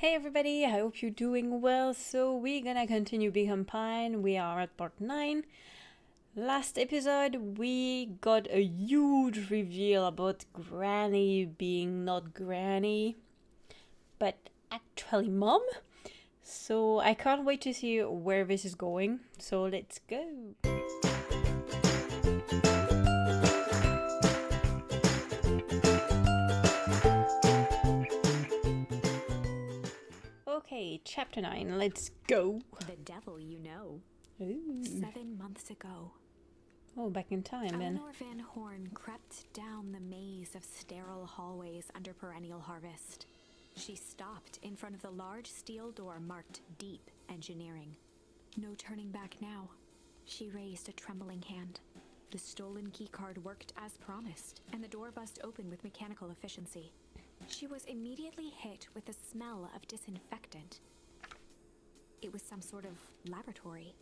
Hey everybody, I hope you're doing well. So we're gonna continue Become Pine. We are at part 9. Last episode we got a huge reveal about Granny being not Granny, but actually Mom. So I can't wait to see where this is going. So let's go. Okay, chapter 9, let's go. The devil you know. Ooh. 7 months ago. Oh, back in time then. Eleanor Van Horn crept down the maze of sterile hallways under perennial harvest. She stopped in front of the large steel door marked Deep Engineering. No turning back now. She raised a trembling hand. The stolen keycard worked as promised, and the door bust open with mechanical efficiency. She was immediately hit with the smell of disinfectant. It was some sort of laboratory.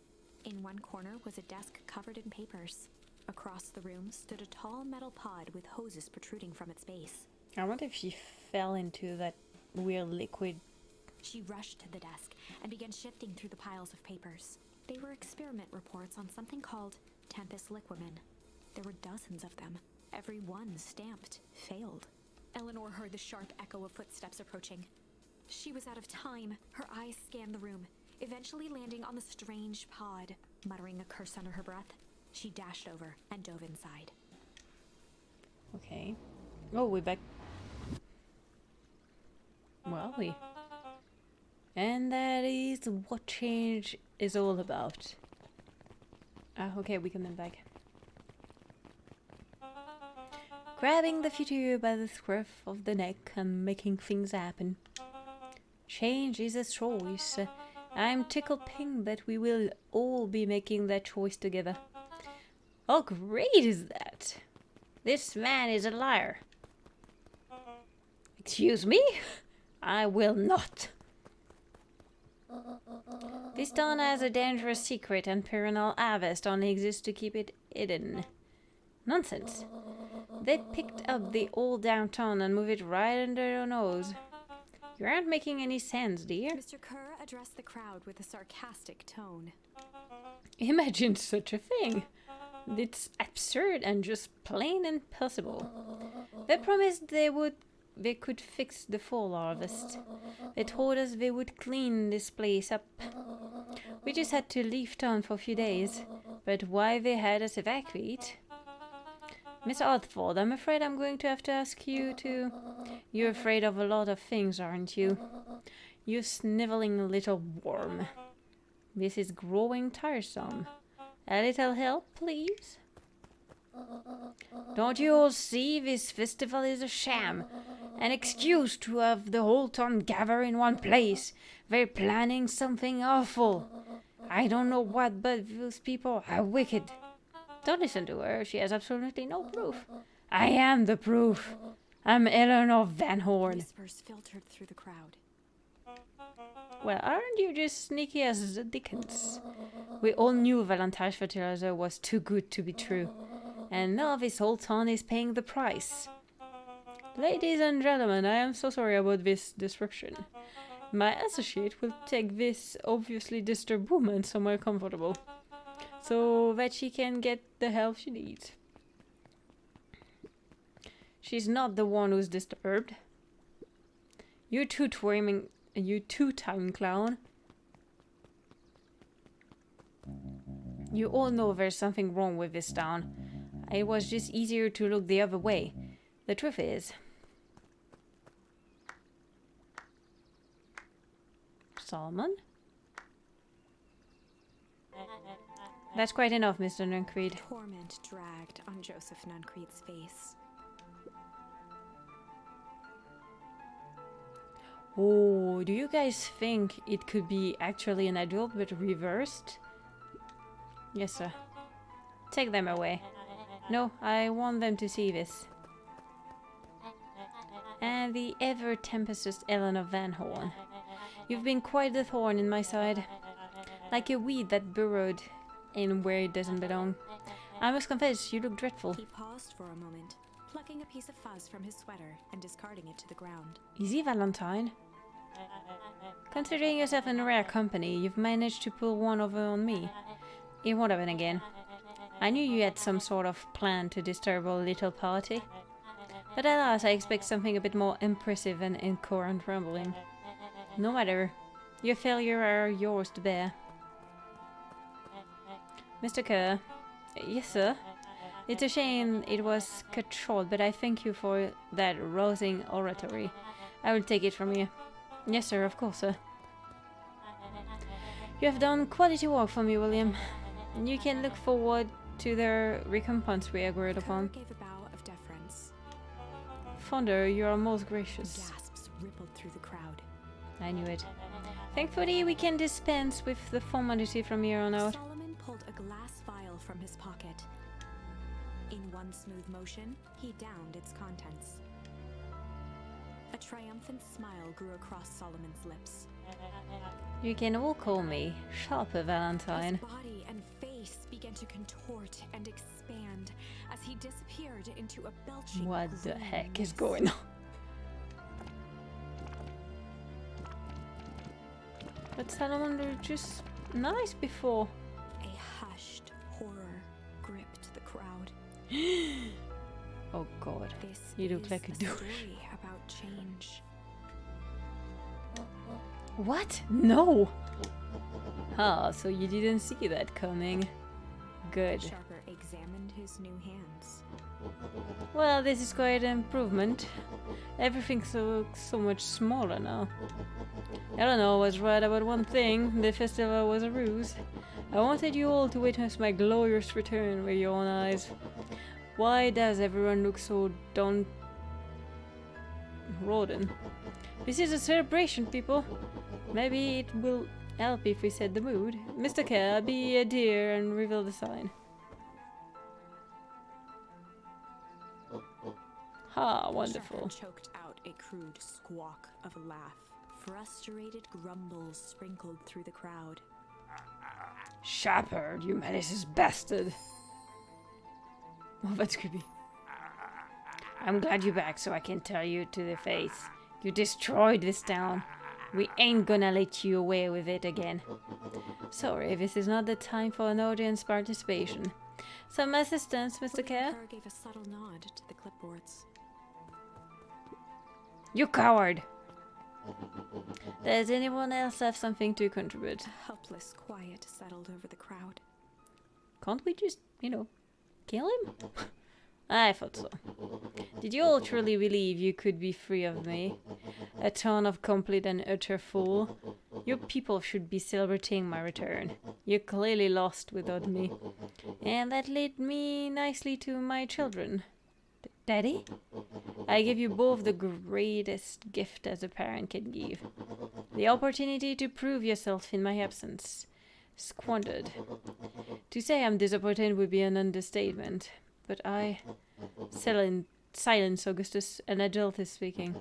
In one corner was a desk covered in papers. Across the room stood a tall metal pod with hoses protruding from its base. I wonder if she fell into that weird liquid. She rushed to the desk and began shifting through the piles of papers. They were experiment reports on something called Tempus liquamen. There were dozens of them, every one stamped failed. Eleanor heard the sharp echo of footsteps approaching. She was out of time. Her eyes scanned the room, eventually landing on the strange pod. Muttering a curse under her breath, she dashed over and dove inside. Okay. Oh, we're back. Well, and that is what change is all about. Okay, we come in back. Grabbing the future by the scruff of the neck and making things happen. Change is a choice. I'm tickled pink that we will all be making that choice together. How great is that? This man is a liar. Excuse me? I will not. This town has a dangerous secret and perennial harvest only exists to keep it hidden. Nonsense. They picked up the old downtown and moved it right under your nose. You aren't making any sense, dear. Mr. Kerr addressed the crowd with a sarcastic tone. Imagine such a thing. It's absurd and just plain impossible. They promised they could fix the fall harvest. They told us they would clean this place up. We just had to leave town for a few days. But why they had us evacuate? Miss Othford, I'm afraid I'm going to have to ask you to... You're afraid of a lot of things, aren't you? You sniveling little worm. This is growing tiresome. A little help, please? Don't you all see this festival is a sham? An excuse to have the whole town gather in one place. They're planning something awful. I don't know what, but those people are wicked. Don't listen to her. She has absolutely no proof. I am the proof. I'm Eleanor Van Horn. Whispers filtered through the crowd. Well, aren't you just sneaky as the dickens? We all knew Valentine's fertilizer was too good to be true. And now this whole town is paying the price. Ladies and gentlemen, I am so sorry about this disruption. My associate will take this obviously disturbed woman somewhere comfortable, so that she can get the help she needs. She's not the one who's disturbed. You two-time clown. You all know there's something wrong with this town. It was just easier to look the other way. The truth is... Solomon? That's quite enough, Mr. Nuncreed. Torment dragged on Joseph Nuncreed's face. Oh, do you guys think it could be actually an adult but reversed? Yes, sir. Take them away. No, I want them to see this. And the ever-tempestuous Eleanor Van Horn. You've been quite the thorn in my side. Like a weed that burrowed in where it doesn't belong. I must confess, you look dreadful. He paused for a moment, plucking a piece of fuzz from his sweater and discarding it to the ground. Is he Valentine? Considering yourself in rare company, you've managed to pull one over on me. It won't happen again. I knew you had some sort of plan to disturb our little party. But alas, I expect something a bit more impressive than incoherent rumbling. No matter. Your failure are yours to bear. Mr. Kerr. Yes, sir? It's a shame it was cut short, but I thank you for that rousing oratory. I will take it from you. Yes, sir, of course, sir. You have done quality work for me, William. You can look forward to the recompense we agreed upon. Kerr gave a bow of deference. Fonder, you are most gracious. Gasps rippled through the crowd. I knew it. Thankfully, we can dispense with the formality from here on out. Solomon pulled a glass vial from his pocket. In one smooth motion, he downed its contents. A triumphant smile grew across Solomon's lips. You can all call me Sharper Valentine. His body and face began to contort and expand as he disappeared into a belching What the green heck is mist. going on? But Salomon were just nice before. A hushed horror gripped the crowd. Oh god. This You look is like a douche. story about change. What? No! Ah, so you didn't see that coming. Good. Sharper examined his new hands. Well, this is quite an improvement. Everything looks so much smaller now. I don't know, I was right about one thing. The festival was a ruse. I wanted you all to witness my glorious return with your own eyes. Why does everyone look so downtrodden? This is a celebration, people. Maybe it will help if we set the mood. Mr. Kerr, be a dear and reveal the sign. Ha, wonderful. Sharper choked out a crude squawk of a laugh. Frustrated grumbles sprinkled through the crowd. Sharper, you malicious bastard. Oh, that's creepy. I'm glad you're back so I can tell you to the face. You destroyed this town. We ain't gonna let you away with it again. Sorry, this is not the time for an audience participation. Some assistance, Mr. Kerr? Kerr gave a subtle nod to the clipboards. You coward! Does anyone else have something to contribute? A helpless quiet settled over the crowd. Can't we just, kill him? I thought so. Did you all truly believe you could be free of me? A ton of complete and utter fool. Your people should be celebrating my return. You clearly lost without me. And that led me nicely to my children. Daddy? I give you both the greatest gift as a parent can give. The opportunity to prove yourself in my absence. Squandered. To say I'm disappointed would be an understatement. But silence, Augustus, an adult is speaking.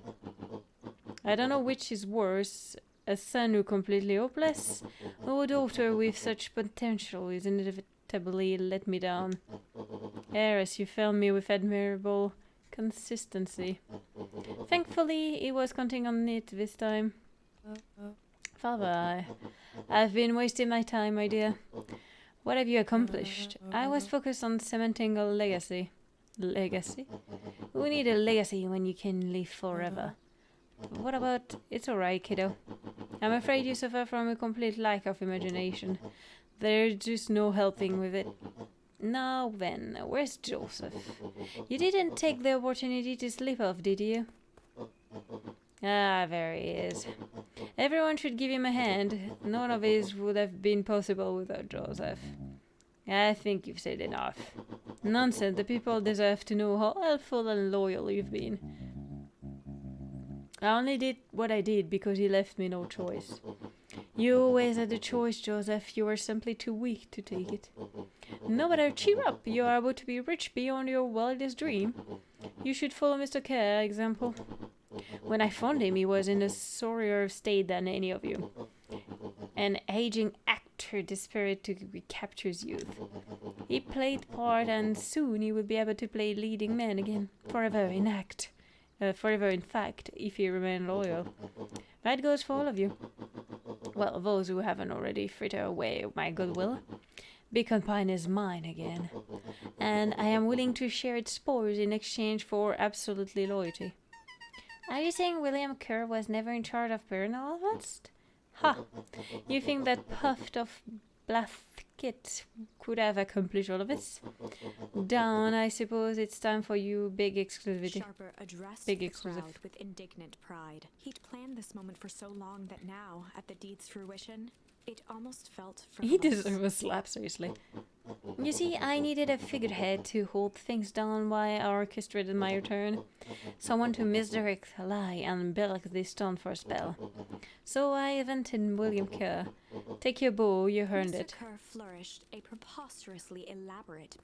I don't know which is worse, a son who completely hopeless, or a daughter with such potential is inevitably let me down. Heiress, you failed me with admirable consistency. Thankfully, he was counting on it this time. Father, I've been wasting my time, my dear. What have you accomplished? I was focused on cementing a legacy. Legacy? Who need a legacy when you can live forever? What about... It's alright, kiddo. I'm afraid you suffer from a complete lack of imagination. There's just no helping with it. Now then, where's Joseph? You didn't take the opportunity to slip off, did you? Ah, there he is. Everyone should give him a hand. None of this would have been possible without Joseph. I think you've said enough. Nonsense, the people deserve to know how helpful and loyal you've been. I only did what I did because he left me no choice. You always had a choice, Joseph. You were simply too weak to take it. No matter, cheer up. You are about to be rich beyond your wildest dream. You should follow Mr. Kerr's example. When I found him, he was in a sorrier state than any of you. An aging actor desperate to recapture his youth. He played part, and soon he will be able to play leading man again. Forever in fact, if he remained loyal. That goes for all of you. Well, those who haven't already fritter away my goodwill. Beacon Pine is mine again, and I am willing to share its spoils in exchange for absolutely loyalty. Are you saying William Kerr was never in charge of Bernal West? Ha! You think that puffed of Blathkit could have accomplished all of this? Down, I suppose it's time for you, big exclusivity. Sharper addressed Big the exclusive. crowd with indignant pride. He'd planned this moment for so long that now, at the deed's fruition, it almost felt He frivolous. deserves a slap, seriously. You see, I needed a figurehead to hold things down while I orchestrated my return. Someone to misdirect, lie, and bilk this town for a spell. So I invented William Kerr. Take your bow, you earned Mr. it. Kerr flourished a preposterously elaborate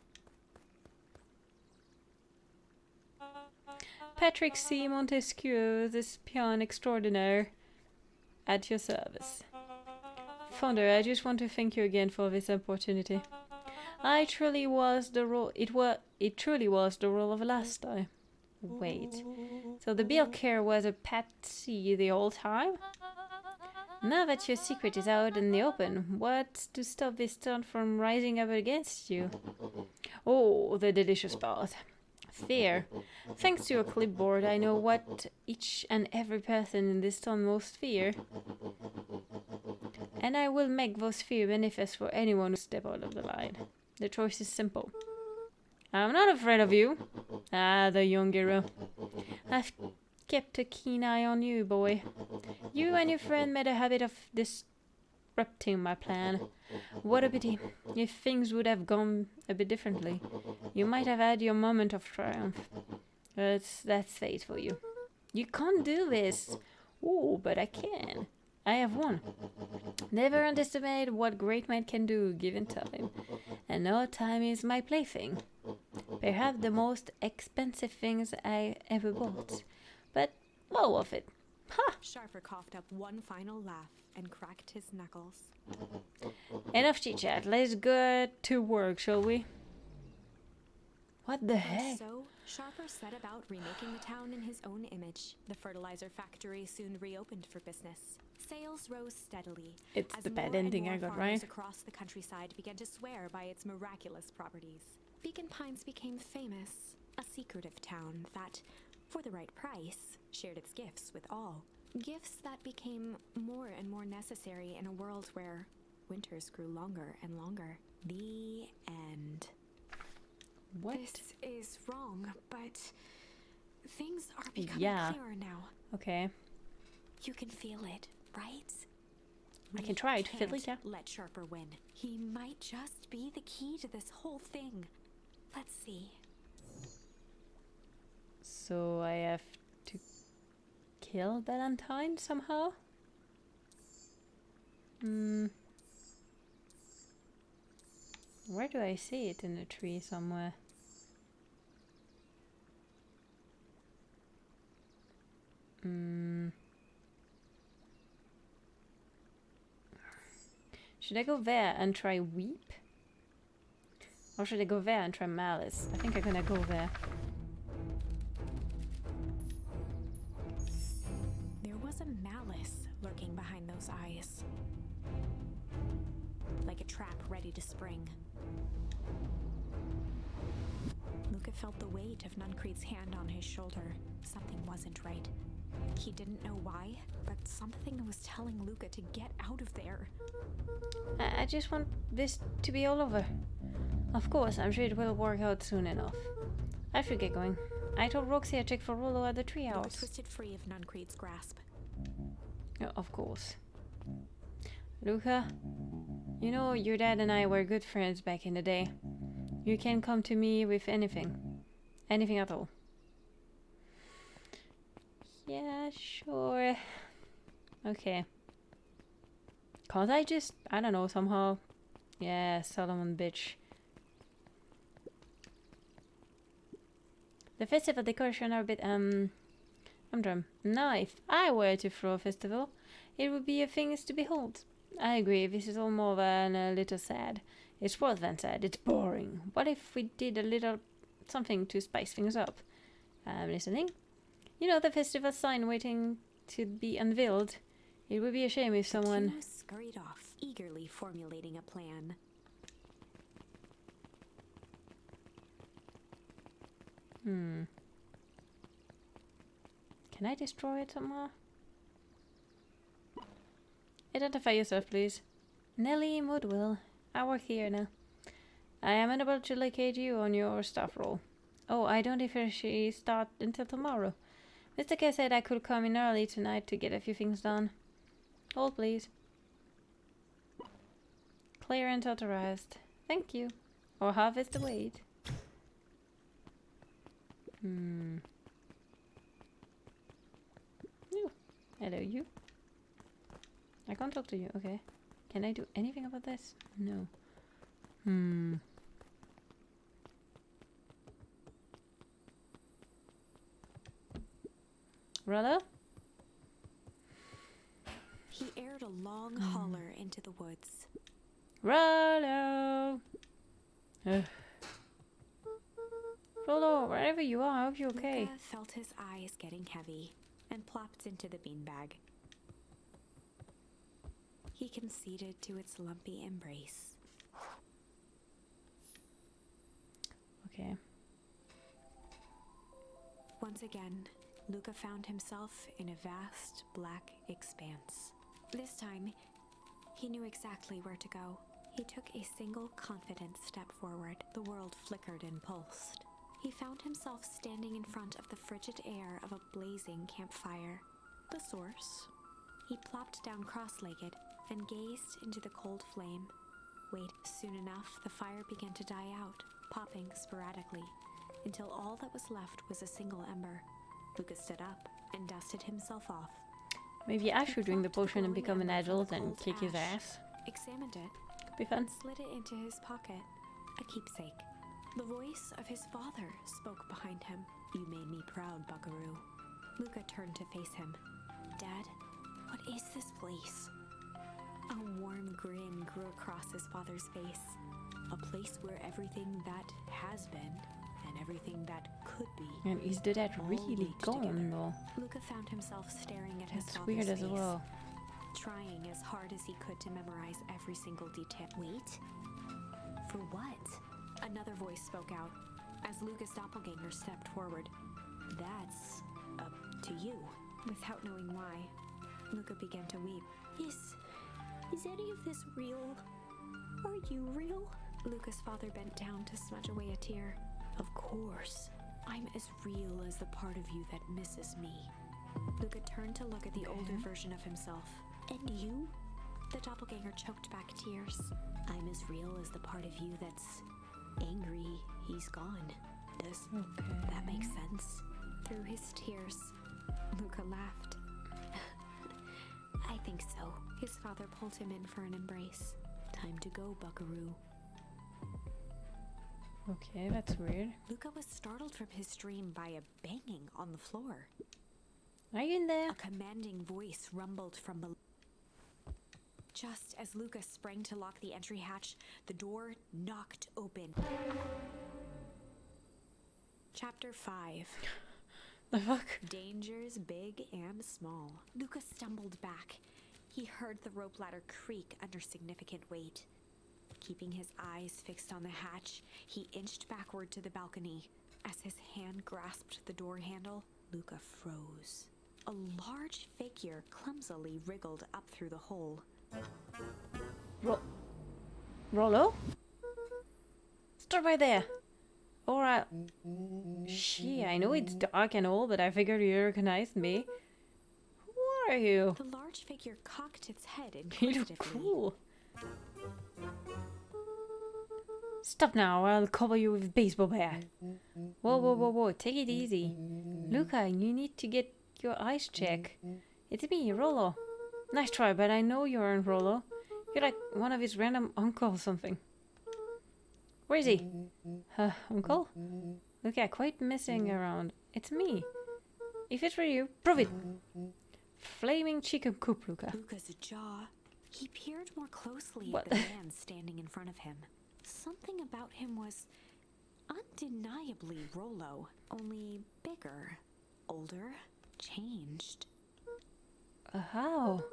Patrick C. Montesquieu, the spion extraordinaire, at your service. Founder, I just want to thank you again for this opportunity. It truly was the role of last time. Wait, so the Bill Kerr was a patsy the whole time? Now that your secret is out in the open, what's to stop this town from rising up against you? Oh, the delicious part. Fear. Thanks to your clipboard, I know what each and every person in this town most fear. And I will make those fear manifest for anyone who step out of the line. The choice is simple. I'm not afraid of you. Ah, the young hero. I've kept a keen eye on you, boy. You and your friend made a habit of disrupting my plan. What a pity. If things would have gone a bit differently, you might have had your moment of triumph. That's fate for you. You can't do this. Oh, but I can. I have won. Never underestimate what great men can do given time. And now time is my plaything. Perhaps the most expensive things I ever bought. But well worth it. Ha! Sharper coughed up one final laugh and cracked his knuckles. Enough chit-chat. Let's get to work, shall we? What the heck? So, Sharper set about remaking the town in his own image. The fertilizer factory soon reopened for business. Sales rose steadily. It's as the more bad and ending more I got, farmers right? across the countryside began to swear by its miraculous properties. Beacon Pines became famous, a secretive town that, for the right price, shared its gifts with all. Gifts that became more and more necessary in a world where winters grew longer and longer. The end. What? This is wrong, but things are becoming Yeah. clearer now. Okay. You can feel it, right? I can try to feel can't it, yeah. let Sharper win. He might just be the key to this whole thing. Let's see. So I have to kill Valentine somehow? Where do I see it in the tree somewhere? Should I go there and try Weep? Or should I go there and try Malice? I think I'm gonna go there. There was a malice lurking behind those eyes. Like a trap ready to spring. Luca felt the weight of Nuncrete's hand on his shoulder. Something wasn't right. He didn't know why, but something was telling Luca to get out of there. I just want this to be all over. Of course, I'm sure it will work out soon enough. I should get going. I told Roxy I'd check for Rollo at the Luca treehouse. twisted free of Nuncrete's grasp. Yeah, of course. Luca, you know your dad and I were good friends back in the day. You can come to me with anything. Anything at all. Yeah, sure. Okay. Can't I just, I don't know, somehow... Yeah, Solomon bitch. The festival decoration are a bit, humdrum. Now, if I were to throw a festival, it would be a thing to behold. I agree, this is all more than a little sad. It's worse than sad, it's boring. What if we did a little something to spice things up? I'm listening. You know the festival sign waiting to be unveiled? It would be a shame if The someone... two scurried off, eagerly formulating a plan. Can I destroy it somehow? Identify yourself, please. Nellie Woodwell. I work here now. I am unable to locate you on your staff roll. Oh, I don't officially start until tomorrow. Mr. K said I could come in early tonight to get a few things done. Hold, please. Clearance authorized. Thank you. Or half is the wait. Ooh. Hello, you. I can't talk to you. Okay. Can I do anything about this? No. Rollo? He aired a long holler into the woods. Rollo! Ugh. Rollo, wherever you are, I hope you're okay. Luca felt his eyes getting heavy and plopped into the beanbag. He conceded to its lumpy embrace. Okay. Once again, Luca found himself in a vast black expanse. This time, he knew exactly where to go. He took a single confident step forward. The world flickered and pulsed. He found himself standing in front of the frigid air of a blazing campfire. The source. He plopped down cross-legged and gazed into the cold flame. Wait, soon enough, the fire began to die out, popping sporadically, until all that was left was a single ember. Luca stood up and dusted himself off. Maybe I should drink the Plucked potion and glowing become an ember from adult the and cold kick his ass. Examined it, Could be fun. and slid it into his pocket, a keepsake. The voice of his father spoke behind him. You made me proud, Buckaroo. Luca turned to face him. Dad, what is this place? A warm grin grew across his father's face. A place where everything that has been and everything that could be. And is the dad all really linked gone together. though? Luca found himself staring at his That's father's weird as face, well. trying as hard as he could to memorize every single detail. Wait? For what? Another voice spoke out as Luca's doppelganger stepped forward. That's up to you. Without knowing why, Luca began to weep. Is any of this real? Are you real? Luca's father bent down to smudge away a tear. Of course. I'm as real as the part of you that misses me. Luca turned to look at the older version of himself. And you? The doppelganger choked back tears. I'm as real as the part of you that's angry he's gone. Does that make sense? Through his tears, Luca laughed. I think so. His father pulled him in for an embrace. Time to go, Buckaroo. Okay, that's weird. Luca was startled from his dream by a banging on the floor. Are you in there? A commanding voice rumbled from below. Just as Luca sprang to lock the entry hatch, the door knocked open. Chapter 5. The fuck? Dangers big and small. Luca stumbled back. He heard the rope ladder creak under significant weight. Keeping his eyes fixed on the hatch, he inched backward to the balcony. As his hand grasped the door handle, Luca froze. A large figure clumsily wriggled up through the hole. Rollo? Stop right there. Alright. Shit, I know it's dark and all, but I figured you recognized me. Who are you? The large figure cocked its head You look inquisitively. cool. Stop now, or I'll cover you with a baseball bat. Whoa, take it easy. Luca, you need to get your eyes checked. It's me, Rollo. Nice try, but I know you aren't Rollo. You're like one of his random uncle or something. Where is he? Uncle? Luca, quite messing around. It's me. If it's for you, prove it. Flaming chicken coop, Luca. Luca's jaw. He peered more closely What? at the man standing in front of him. Something about him was undeniably Rollo, only bigger, older, changed. How?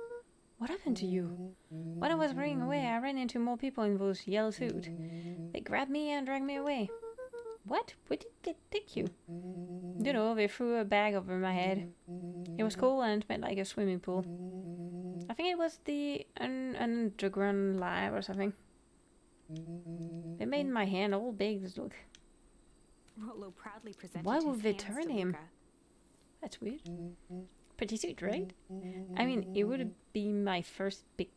What happened to you? When I was running away, I ran into more people in those yellow suits. They grabbed me and dragged me away. What? Where did they take you? You know, they threw a bag over my head. It was cool and smelled like a swimming pool. I think it was the underground lab or something. They made my hand all big. Look. Rollo proudly presented Why his would they hands turn to him? Luca. That's weird. Pretty sweet, right? I mean, it would be my first pick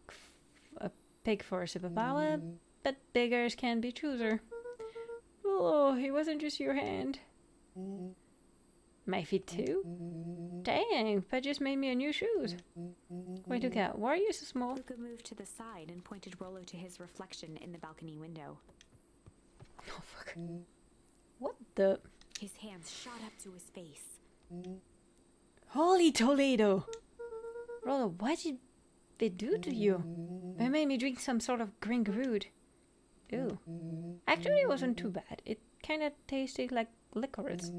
for a superpower, but beggars can be chooser. Oh, it wasn't just your hand. My feet too? Dang, Pat just made me a new shoes. Wait, Luca, why are you so small? Luca moved to the side and pointed Rollo to his reflection in the balcony window. Oh, fuck. What the? His hands shot up to his face. Holy Toledo! Rollo, what did they do to you? They made me drink some sort of green root. Ew. Actually, it wasn't too bad. It kind of tasted like licorice.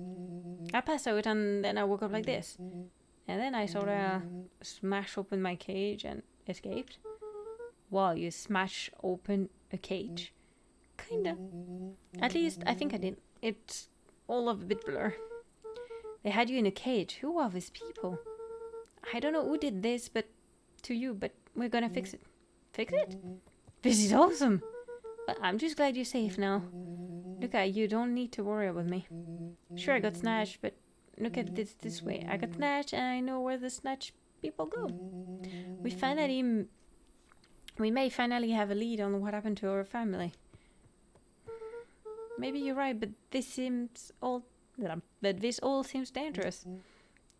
I passed out and then I woke up like this. And then I sort of smashed open my cage and escaped. Wow, you smash open a cage. Kinda. At least, I think I did. It's all of a bit blur. They had you in a cage. Who are these people? I don't know who did this but to you, but we're gonna fix it. Fix it? This is awesome! But I'm just glad you're safe now. Look, you don't need to worry about me. Sure, I got snatched, but look at this way. I got snatched and I know where the snatched people go. We may finally have a lead on what happened to our family. Maybe you're right, but this all seems dangerous.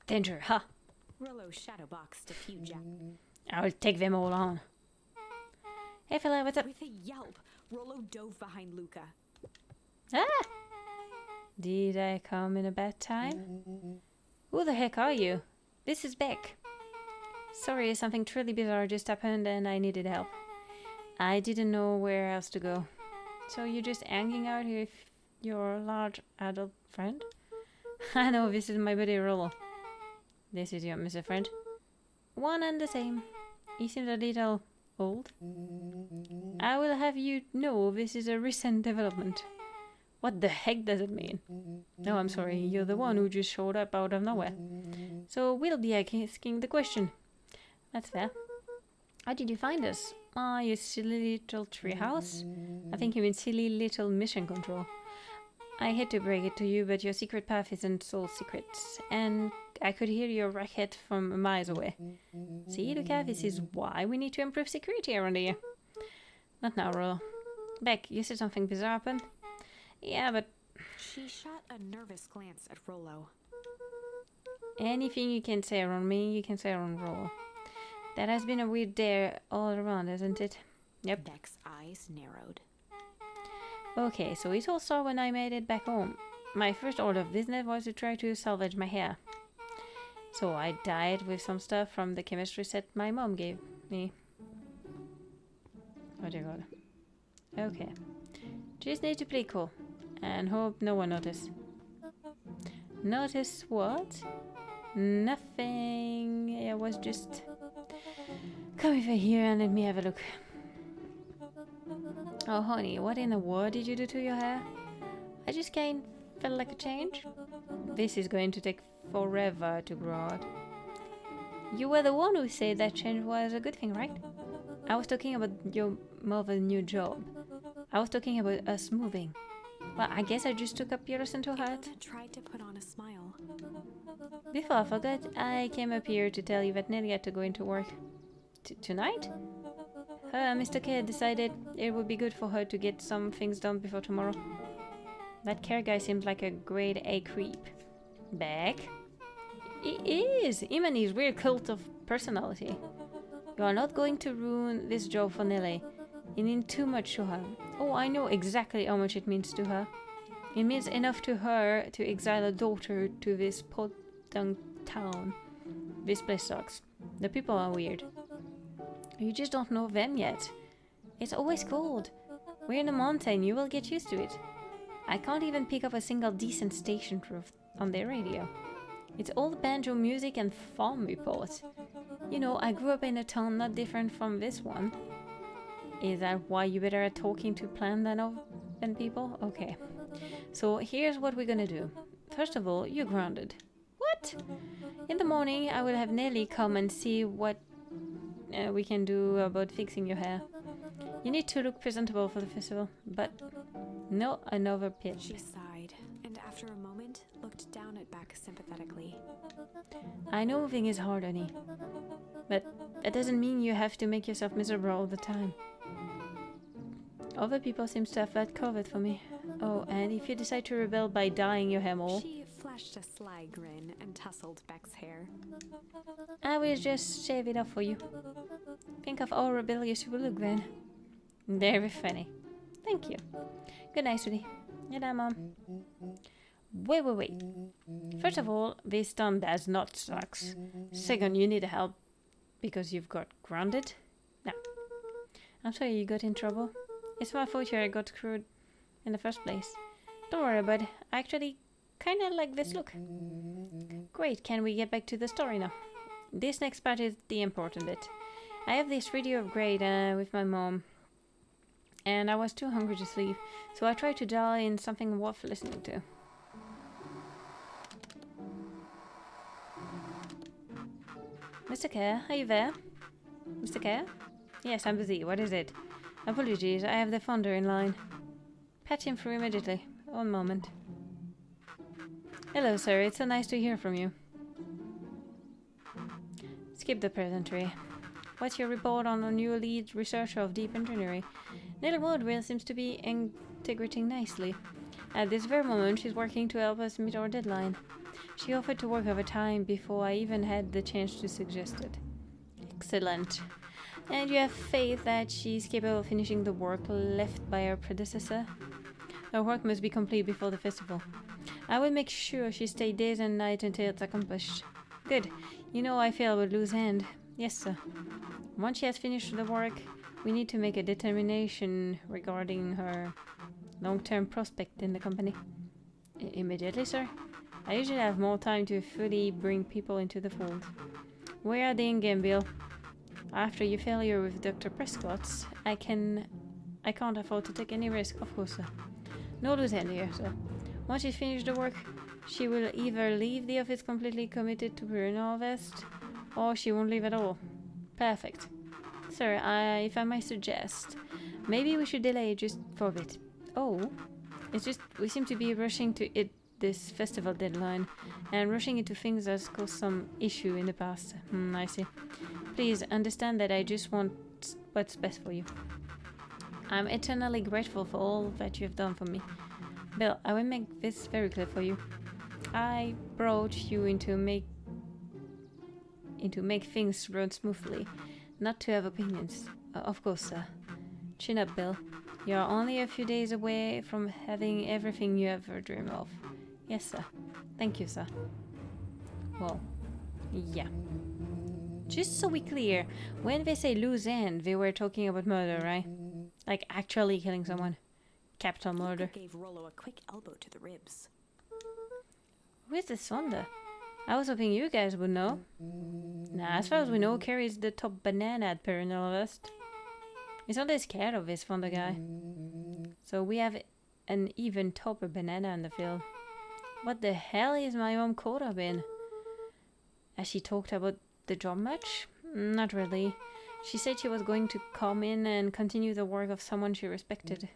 Danger, ha! Rollo shadowboxed a few jabs. I will take them all on. Hey fella, what's up? With a yelp, Rollo dove behind Luca. Ah! Did I come in a bad time? Who the heck are you? This is Beck. Sorry, something truly bizarre just happened and I needed help. I didn't know where else to go. So you're just hanging out with your large adult friend? I know, this is my buddy Rollo. This is your Mr. Friend. One and the same. He seems a little old. I will have you know this is a recent development. What the heck does it mean? No, I'm sorry, you're the one who just showed up out of nowhere. So we'll be asking the question. That's fair. How did you find us? You silly little treehouse? I think you mean silly little mission control. I hate to break it to you, but your secret path isn't so secret. And I could hear your racket from miles away. See, Luca, this is why we need to improve security around here. Not now, Rollo. Beck, you said something bizarre happened? Yeah, but... She shot a nervous glance at Rollo. Anything you can say around me, you can say around Rollo. That has been a weird day all around, hasn't it? Yep. Beck's eyes narrowed. Okay, so it all started when I made it back home. My first order of business was to try to salvage my hair. So I dyed with some stuff from the chemistry set my mom gave me. What do you call it? Okay. Just need to play cool. And hope no one noticed. Notice what? Nothing. It was just... Come over here and let me have a look. Oh honey, what in the world did you do to your hair? I just can't felt like a change. This is going to take forever to grow out. You were the one who said that change was a good thing, right? I was talking about your mother's new job. I was talking about us moving. Well, I guess I just took up yours into heart. Emma tried to put on a smile. Before I forgot, I came up here to tell you that Nelly had to go into work. Tonight? Mr. K decided it would be good for her to get some things done before tomorrow. That care guy seems like a grade A creep. Beck? He is! Him and his weird cult of personality. You are not going to ruin this job for Nelly. It means too much to her. Oh, I know exactly how much it means to her. It means enough to her to exile a daughter to this podunk town. This place sucks. The people are weird. You just don't know them yet. It's always cold. We're in a mountain, you will get used to it. I can't even pick up a single decent station on their radio. It's all banjo music and farm reports. You know, I grew up in a town not different from this one. Is that why you're better at talking to plants than people? Okay. So here's what we're gonna do. First of all, you're grounded. What? In the morning, I will have Nelly come and see what we can do about fixing your hair. You need to look presentable for the festival, but no another pit. She sighed, and after a moment, looked down at Beck sympathetically. I know moving is hard, honey, but that doesn't mean you have to make yourself miserable all the time. Other people seem to have that covered for me. Oh, and if you decide to rebel by dyeing your hair more... She flashed a sly grin and tousled Beck's hair. I will just shave it off for you. Think of how rebellious you will look then. Very funny. Thank you. Good night, sweetie. Good night, Mom. Wait. First of all, this town does not sucks. Second, you need help because you've got grounded. No. I'm sorry you got in trouble. It's my fault I got screwed in the first place. Don't worry about it. I actually kind of like this look. Great, can we get back to the story now? This next part is the important bit. I have this radio upgrade with my mom, and I was too hungry to sleep, so I tried to dial in something worth listening to. Mr. Kerr, are you there? Mr. Kerr? Yes, I'm busy. What is it? Apologies, I have the founder in line. Patch him through immediately. One moment. Hello, sir. It's so nice to hear from you. Skip the pleasantry. What's your report on the new lead researcher of deep engineering? Nelly Woodville seems to be integrating nicely. At this very moment, she's working to help us meet our deadline. She offered to work overtime before I even had the chance to suggest it. Excellent. And you have faith that she's capable of finishing the work left by her predecessor? Her work must be complete before the festival. I will make sure she stays days and nights until it's accomplished. Good. You know I feel I would lose hand. Yes, sir. Once she has finished the work, we need to make a determination regarding her long-term prospect in the company. Immediately, sir? I usually have more time to fully bring people into the fold. Where are the in-game, Bill? After your failure with Dr. Prescott's, I can't afford to take any risk, of course, sir. No loose end here, sir. Once she's finished the work, she will either leave the office completely committed to Perennial Harvest, or she won't leave at all. Perfect. Sir, if I might suggest, maybe we should delay just for a bit. Oh, it's just we seem to be rushing to hit this festival deadline, and rushing into things has caused some issue in the past. I see. Please understand that I just want what's best for you. I'm eternally grateful for all that you have done for me. Bill, I will make this very clear for you. I brought you in to make things run smoothly, not to have opinions. Of course, sir. Chin up, Bill. You're only a few days away from having everything you ever dreamed of. Yes, sir. Thank you, sir. Well, yeah. Just so we're clear, when they say loose end, they were talking about murder, right? Like actually killing someone. Capital murder. Gave Rollo a quick elbow to the ribs. Who is this Sonda? I was hoping you guys would know. Nah, as far as we know, Carrie's the top banana at Perennial Harvest. He's only scared of this Fonda guy. So we have an even topper banana in the field. What the hell is my mom caught up in? Has she talked about the job much? Not really. She said she was going to come in and continue the work of someone she respected.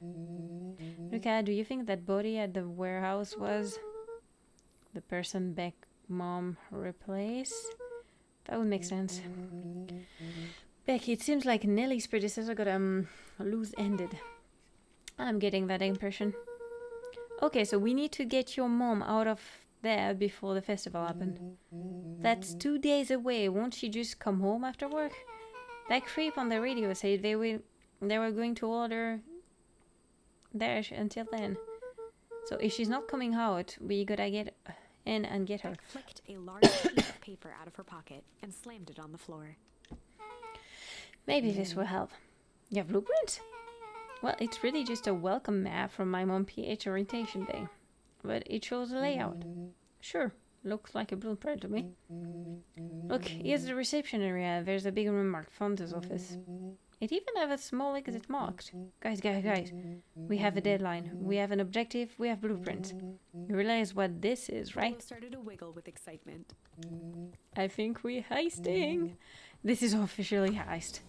Luca, do you think that body at the warehouse was the person Beck mom replaced? That would make sense. Becky, it seems like Nelly's predecessor got loose-ended. I'm getting that impression. Okay, so we need to get your mom out of there before the festival happens. That's 2 days away. Won't she just come home after work? That creep on the radio said they were going to order there until then. So if she's not coming out, we gotta get in and get her. Beck flicked a large sheet of paper out of her pocket and slammed it on the floor. Maybe this will help. You have blueprints? Well, it's really just a welcome map from my mom PH orientation day. But it shows a layout. Sure, Looks like a blueprint to me. Look, here's the reception area. There's a big room marked Founder's office. It even has a small exit marked. Guys. We have a deadline. We have an objective. We have blueprints. You realize what this is, right? Willow started to wiggle with excitement. I think we're heisting. This is officially heist.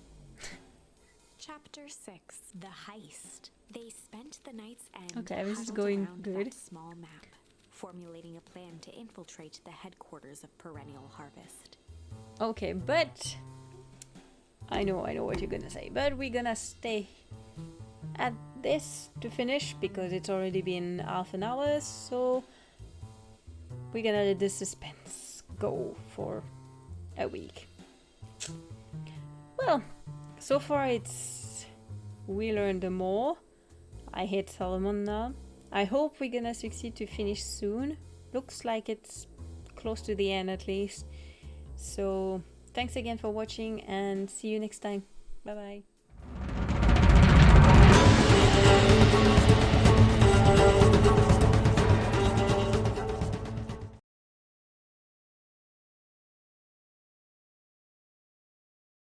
Chapter 6: The Heist. They spent the night's end Okay, this is huddled going around good. that small map, formulating a plan to infiltrate the headquarters of Perennial Harvest. Okay, but I know what you're gonna say, but we're gonna stay at this to finish because it's already been half an hour, so we're gonna let the suspense go for a week. Well, so far we learned more. I hate Solomon now. I hope we're gonna succeed to finish soon. Looks like it's close to the end at least. So thanks again for watching and see you next time. Bye bye.